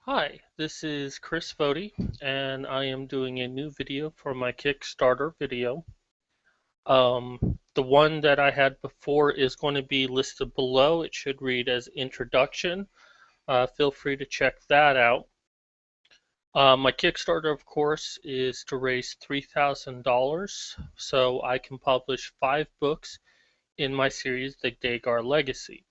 Hi, this is Chris Fody, and I am doing a new video for my Kickstarter video. The one that I had before is going to be listed below. It should read as introduction. Feel free to check that out. My Kickstarter, of course, is to raise $3,000 so I can publish 5 books in my series, The Daygar Legacy.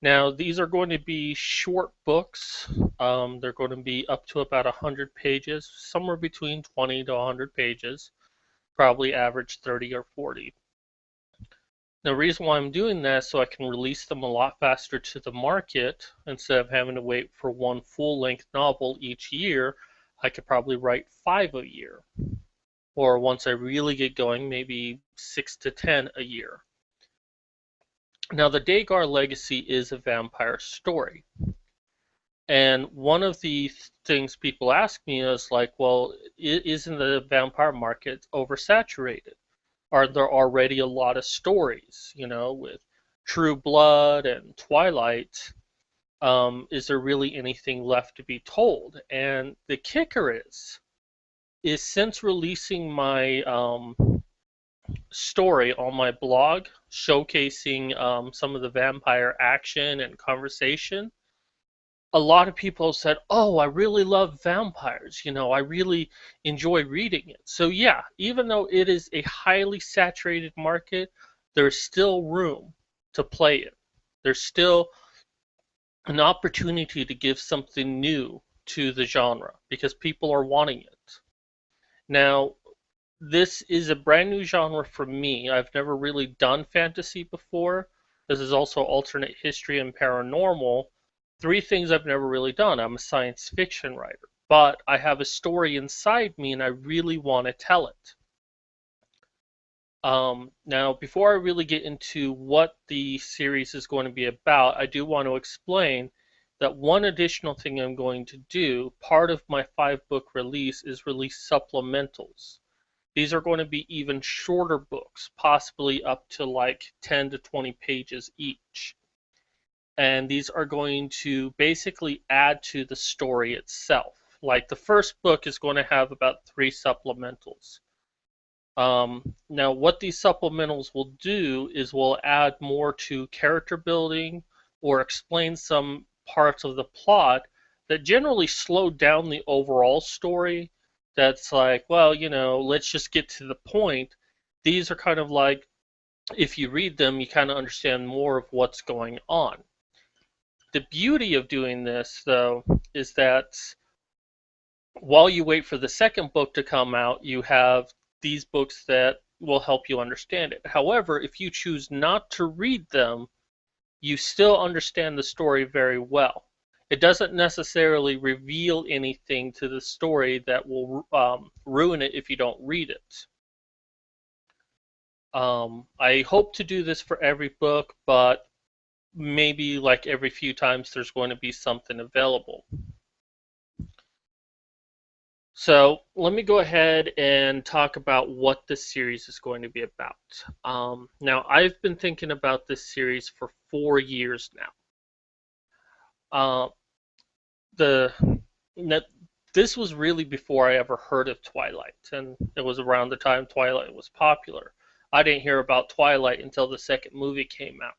Now, these are going to be short books. They're going to be up to about 100 pages, somewhere between 20 to 100 pages, probably average 30 or 40. The reason why I'm doing that is so I can release them a lot faster to the market instead of having to wait for one full-length novel each year. I could probably write 5 a year, or once I really get going, maybe 6 to 10 a year. Now, the Daygar Legacy is a vampire story. And one of the things people ask me is like, well, isn't the vampire market oversaturated? Are there already a lot of stories, with True Blood and Twilight? Is there really anything left to be told? And the kicker is since releasing my story on my blog, showcasing some of the vampire action and conversation, a lot of people said, "Oh, I really love vampires. I really enjoy reading it." So yeah, even though it is a highly saturated market, there's still room to play it. There's still an opportunity to give something new to the genre because people are wanting it. Now, this is a brand new genre for me. I've never really done fantasy before. This is also alternate history and paranormal. Three things I've never really done. I'm a science fiction writer, but I have a story inside me and I really want to tell it. Now, before I really get into what the series is going to be about, I do want to explain that one additional thing I'm going to do, part of my 5 book release, is release supplementals. These are going to be even shorter books, possibly up to like 10 to 20 pages each. And these are going to basically add to the story itself. Like the first book is going to have about 3 supplementals. Now, what these supplementals will do is will add more to character building or explain some parts of the plot that generally slow down the overall story. That's like, well, let's just get to the point. These are kind of like, if you read them, you kind of understand more of what's going on. The beauty of doing this, though, is that while you wait for the second book to come out, you have these books that will help you understand it. However, if you choose not to read them, you still understand the story very well. It doesn't necessarily reveal anything to the story that will ruin it if you don't read it. I hope to do this for every book, but maybe like every few times there's going to be something available. So let me go ahead and talk about what this series is going to be about. Now, I've been thinking about this series for 4 years now. Uh, the this was really before I ever heard of Twilight, and it was around the time Twilight was popular. I didn't hear about Twilight until the second movie came out.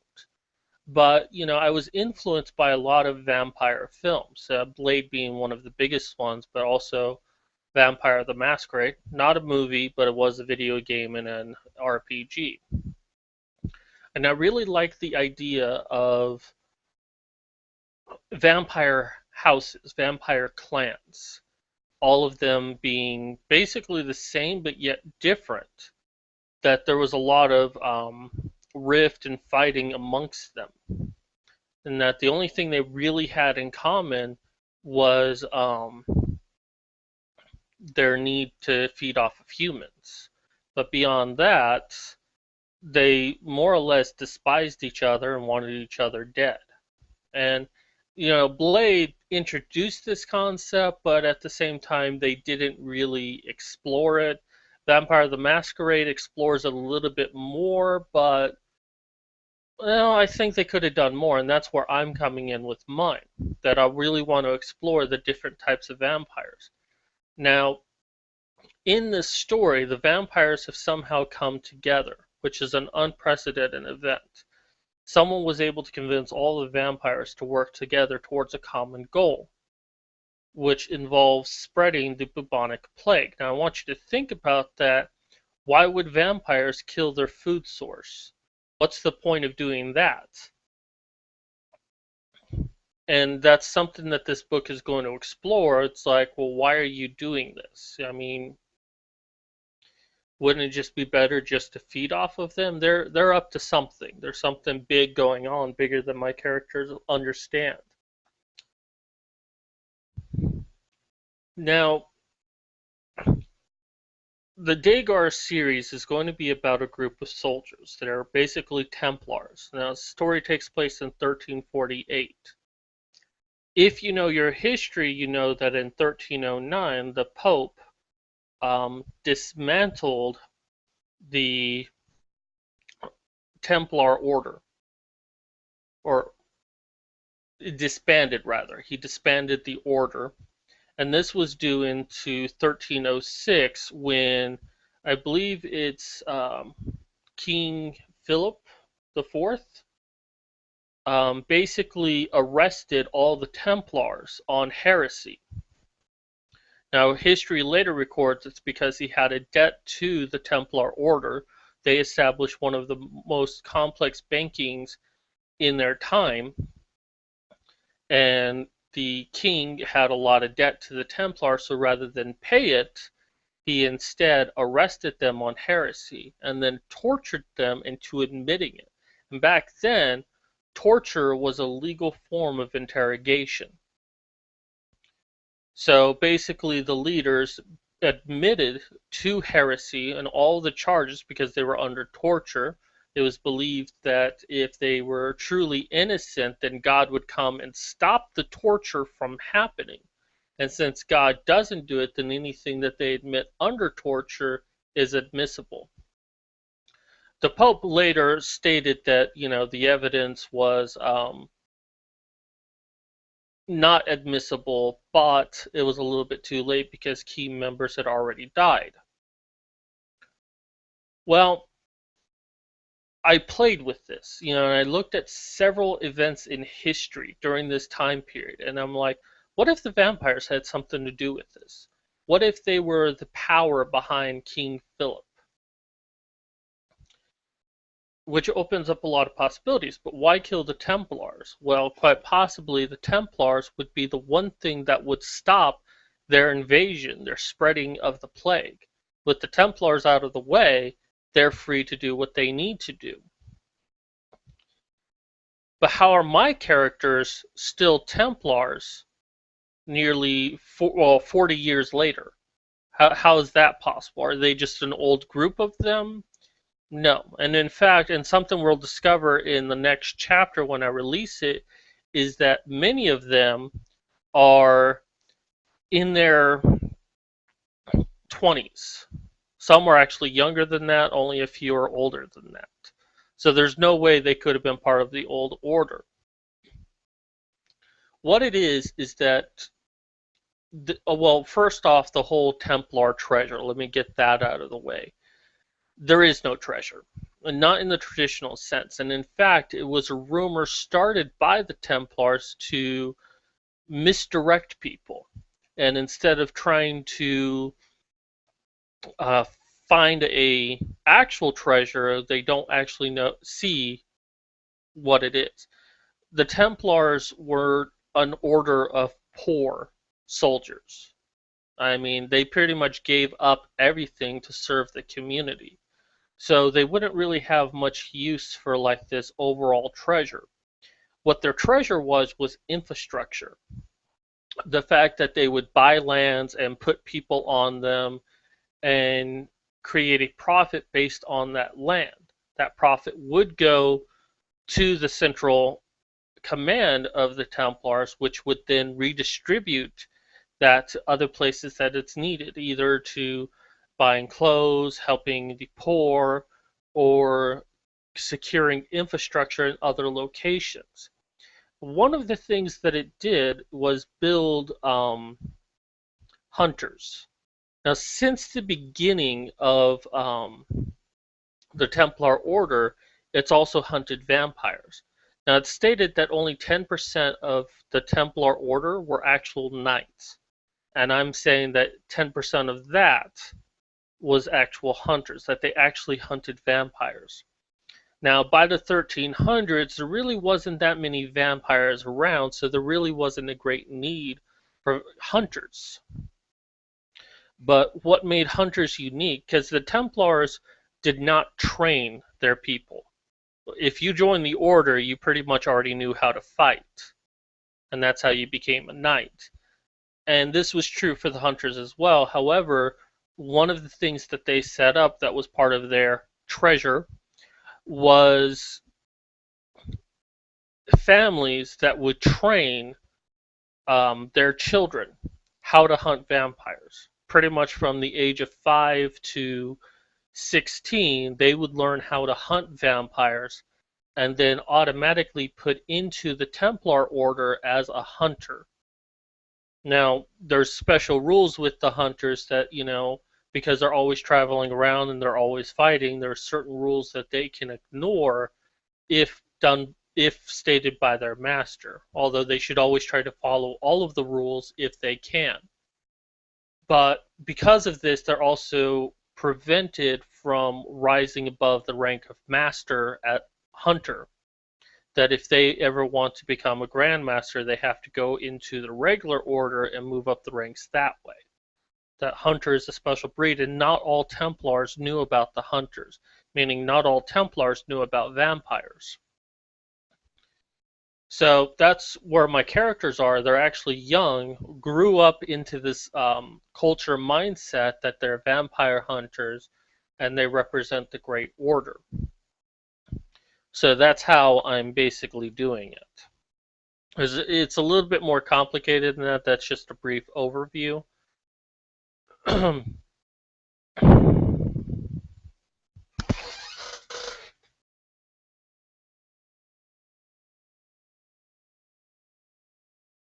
But, I was influenced by a lot of vampire films, Blade being one of the biggest ones, but also Vampire the Masquerade. Not a movie, but it was a video game and an RPG. And I really like the idea of vampire houses, vampire clans, all of them being basically the same but yet different. That there was a lot of rift and fighting amongst them. And that the only thing they really had in common was their need to feed off of humans. But beyond that, they more or less despised each other and wanted each other dead. And, Blade introduced this concept, but at the same time, they didn't really explore it. Vampire the Masquerade explores it a little bit more, but Well, I think they could have done more, and that's where I'm coming in with mine. That I really want to explore the different types of vampires. Now, in this story, the vampires have somehow come together, which is an unprecedented event. Someone was able to convince all the vampires to work together towards a common goal, which involves spreading the bubonic plague. Now, I want you to think about that. Why would vampires kill their food source? What's the point of doing that? And that's something that this book is going to explore. It's like, well, why are you doing this? I mean, wouldn't it just be better just to feed off of them? They're up to something. There's something big going on, bigger than my characters understand. Now, the Daygar series is going to be about a group of soldiers that are basically Templars. Now, the story takes place in 1348. If you know your history, you know that in 1309, the Pope dismantled the Templar order, or disbanded rather. He disbanded the order, and this was due into 1306 when I believe it's King Philip the Fourth basically arrested all the Templars on heresy. Now, history later records it's because he had a debt to the Templar Order. They established one of the most complex bankings in their time, and the king had a lot of debt to the Templar, so rather than pay it, he instead arrested them on heresy and then tortured them into admitting it. And back then, torture was a legal form of interrogation. So basically, the leaders admitted to heresy and all the charges because they were under torture. It was believed that if they were truly innocent, then God would come and stop the torture from happening. And since God doesn't do it, then anything that they admit under torture is admissible. The Pope later stated that, the evidence was not admissible, but it was a little bit too late because key members had already died. Well, I played with this, and I looked at several events in history during this time period, and I'm like, what if the vampires had something to do with this? What if they were the power behind King Philip? Which opens up a lot of possibilities. But why kill the Templars? Well, quite possibly the Templars would be the one thing that would stop their invasion, their spreading of the plague. With the Templars out of the way, they're free to do what they need to do. But how are my characters still Templars nearly 40 years later? How is that possible? Are they just an old group of them? No. And in fact, and something we'll discover in the next chapter when I release it, is that many of them are in their 20s. Some are actually younger than that, only a few are older than that. So there's no way they could have been part of the old order. What it is that, well, first off, the whole Templar treasure, let me get that out of the way. There is no treasure, and not in the traditional sense. And in fact, it was a rumor started by the Templars to misdirect people. And instead of trying to uh, find a actual treasure, they don't actually see what it is. The Templars were an order of poor soldiers. I mean, they pretty much gave up everything to serve the community. So they wouldn't really have much use for like this overall treasure. What their treasure was infrastructure. The fact that they would buy lands and put people on them and create a profit based on that land. That profit would go to the central command of the Templars, which would then redistribute that to other places that it's needed, either to buying clothes, helping the poor, or securing infrastructure in other locations. One of the things that it did was build hunters. Now, since the beginning of the Templar Order, it's also hunted vampires. Now, it's stated that only 10% of the Templar Order were actual knights. And I'm saying that 10% of that was actual hunters, that they actually hunted vampires. Now, by the 1300s, there really wasn't that many vampires around, so there really wasn't a great need for hunters. But what made hunters unique, because the Templars did not train their people. If you joined the order, you pretty much already knew how to fight, and that's how you became a knight. And this was true for the hunters as well. However, one of the things that they set up that was part of their treasure was families that would train their children how to hunt vampires. Pretty much from the age of 5 to 16, they would learn how to hunt vampires and then automatically put into the Templar Order as a hunter. Now, there's special rules with the hunters that, because they're always traveling around and they're always fighting, there are certain rules that they can ignore if stated by their master, although they should always try to follow all of the rules if they can. But because of this, they're also prevented from rising above the rank of master at hunter. That if they ever want to become a grandmaster, they have to go into the regular order and move up the ranks that way. That hunter is a special breed, and not all Templars knew about the hunters, meaning not all Templars knew about vampires. So that's where my characters are. They're actually young, grew up into this culture mindset that they're vampire hunters and they represent the Great Order. So that's how I'm basically doing it. It's a little bit more complicated than that. That's just a brief overview.